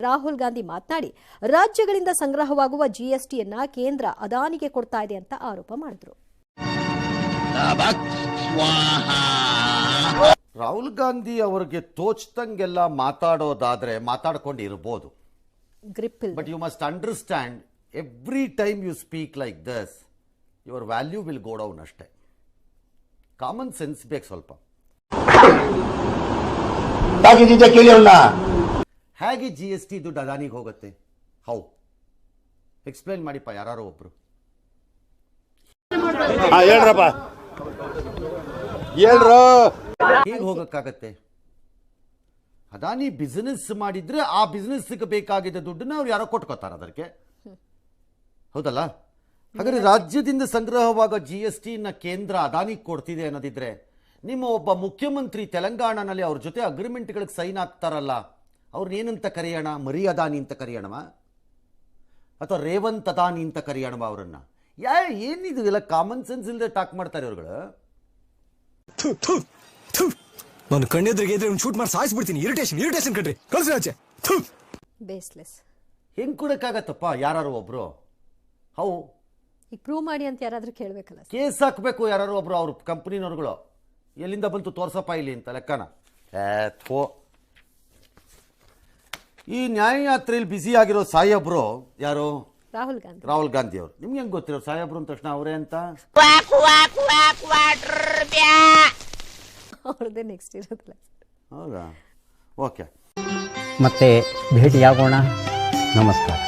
ರಾಹುಲ್ ಗಾಂಧಿ ಮಾತನಾಡಿ ರಾಜ್ಯಗಳಿಂದ ಸಂಗ್ರಹವಾಗುವ ಜಿಎಸ್ಟಿಯನ್ನ ಕೇಂದ್ರ ಅದಾನಿಗೆ ಕೊಡ್ತಾ ಇದೆ ಅಂತ ಆರೋಪ ಮಾಡಿದ್ರು. ರಾಹುಲ್ ಗಾಂಧಿ ಅವರಿಗೆ ತೋಚ್ದಂಗೆಲ್ಲ ಮಾತಾಡೋದಾದ್ರೆ ಮಾತಾಡ್ಕೊಂಡಿರ್ಬೋದು, but you must understand every time you speak like this your value will go down ಅಷ್ಟೇ. ಕಾಮನ್ ಸೆನ್ಸ್ ಬೇಕು ಸ್ವಲ್ಪ. ಹೇಗೆ GST ದುಡ್ಡು ಅದಾನಿಗೆ ಹೋಗುತ್ತೆ? ಹೌ ಎಕ್ಸ್ಪ್ಲೇನ್ ಮಾಡಿಪ್ಪ ಯಾರು ಒಬ್ರು. ಹೇಗೆ ಹೋಗಕ್ಕಾಗತ್ತೆ? ಅದಾನಿ ಬಿಸಿನೆಸ್ ಮಾಡಿದ್ರೆ ಆ ಬಿಸಿನೆಸ್ಗೆ ಬೇಕಾಗಿದ್ದ ದುಡ್ಡನ್ನ ಅವ್ರು ಯಾರೋ ಕೊಟ್ಕೋತಾರ ಅದಕ್ಕೆ, ಹೌದಲ್ಲ? ಹಾಗಾದ್ರೆ ರಾಜ್ಯದಿಂದ ಸಂಗ್ರಹವಾಗ GST ಕೇಂದ್ರ ಅದಾನಿಗೆ ಕೊಡ್ತಿದೆ ಅನ್ನೋದಿದ್ರೆ ನಿಮ್ಮ ಒಬ್ಬ ಮುಖ್ಯಮಂತ್ರಿ ತೆಲಂಗಾಣನಲ್ಲಿ ಅವ್ರ ಜೊತೆ ಅಗ್ರಿಮೆಂಟ್ಗಳಿಗೆ ಸೈನ್ ಆಗ್ತಾರಲ್ಲ, ಅವ್ರನ್ನೇನಂತ ಕರೆಯೋಣ? ಮರಿ ಅದಾನಿ ಅಂತ ಕರೆಯೋಣವಾ ಅಥವಾ ರೇವಂತ್ ಅದಾನಿ ಅಂತ ಕರೆಯೋಣವ ಅವರನ್ನ? ಏನಿದು ಎಲ್ಲ ಕಾಮನ್ ಸೆನ್ಸ್ ಇಲ್ಲದೆ ಟಾಕ್ ಮಾಡ್ತಾರೆ ಇವ್ರುಗಳು. ನಾನು ಕಣ್ಣೆದ್ರಿಗೆ ಶೂಟ್ ಮಾಡಿ ಸಾಯಿಸ್ಬಿಡ್ತೀನಿ. ಇರಿಟೇಷನ್ ಕಣ್ರಿ, ಕಳ್ಸಿ ಆಚೆ. ಬೇಸ್ಲೆಸ್. ಹೆಂಗ್ ಕೊಡಕ್ಕಾಗತ್ತಪ್ಪ ಯಾರು ಒಬ್ರು? ಹೌ ಈಗ ಪ್ರೂವ್ ಮಾಡಿ ಅಂತ ಯಾರಾದ್ರೂ ಕೇಳಬೇಕಲ್ಲ, ಕೇಸ್ ಹಾಕಬೇಕು ಯಾರು ಒಬ್ರು ಅವ್ರ ಕಂಪನಿನವ್ರುಗಳು. ಎಲ್ಲಿಂದ ಬಂತು ತೋರ್ಸಪ್ಪ ಇಲ್ಲಿ ಅಂತ ಲೆಕ್ಕನ. ಈ ನ್ಯಾಯಯಾತ್ರೆಯಲ್ಲಿ ಬ್ಯುಸಿ ಆಗಿರೋ ಸಾಹೇಬ್ರು ಯಾರು? ರಾಹುಲ್ ಗಾಂಧಿ ಅವರು. ನಿಮ್ಗೆ ಹೆಂಗ್ ಗೊತ್ತಿರೋ ಸಾಹೇಬ್ರು ಅಂದ ತಕ್ಷಣ ಅವರೇ ಅಂತ? ಅವ್ರದ್ದೇ ನೆಕ್ಸ್ಟ್ ಇರೋದಿಲ್ಲ. ಹೌದಾ? ಓಕೆ, ಮತ್ತೆ ಭೇಟಿಯಾಗೋಣ. ನಮಸ್ಕಾರ.